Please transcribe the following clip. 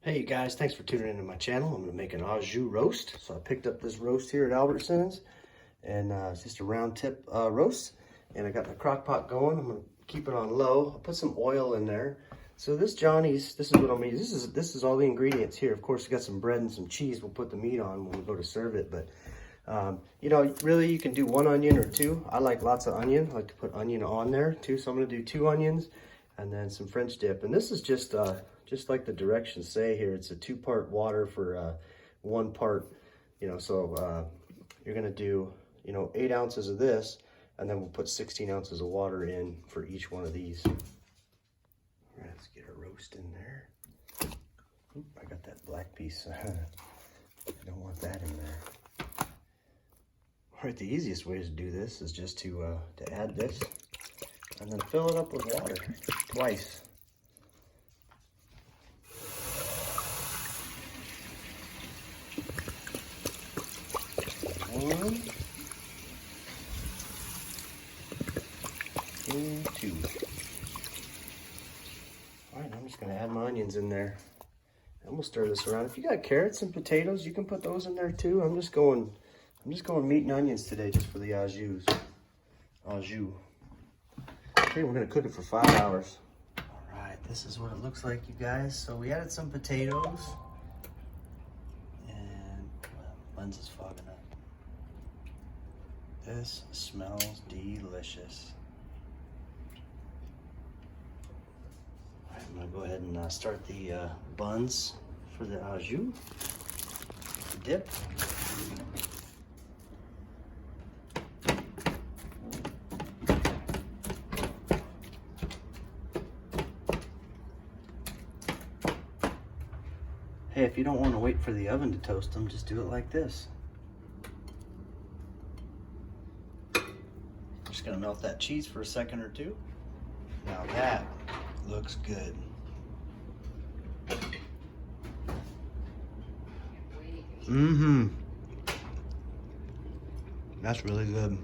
Hey you guys, thanks for tuning into my channel. I'm going to make an au jus roast. So I picked up this roast here at Albertsons, and it's just a round tip roast. And I got my crock pot going. I'm going to keep it on low. I'll put some oil in there. So this Johnny's, this is what I'm going to use. This is all the ingredients here. Of course, we got some bread and some cheese. We'll put the meat on when we go to serve it. But you know, really you can do one onion or two. I like lots of onion. I like to put onion on there too. So I'm going to do 2 onions and then some French dip. And this is just like the directions say here, it's a 2-part water for 1 part, you know, so you're gonna do, 8 ounces of this, and then we'll put 16 ounces of water in for each one of these. All right, let's get a roast in there. Oop, I got that black piece. I don't want that in there. All right, the easiest way to do this is just to add this, and then fill it up with water twice. One, 2. All right, I'm just gonna add my onions in there. And we'll stir this around. If you got carrots and potatoes, you can put those in there too. I'm just going meat and onions today just for the au jus. Okay, we're gonna cook it for 5 hours. All right, this is what it looks like, you guys. So we added some potatoes, and lens is fogging up. This smells delicious. All right, I'm gonna go ahead and start the buns for the au jus, the dip. Hey, if you don't want to wait for the oven to toast them, just do it like this. Just gonna melt that cheese for a second or two. Now that looks good. That's really good.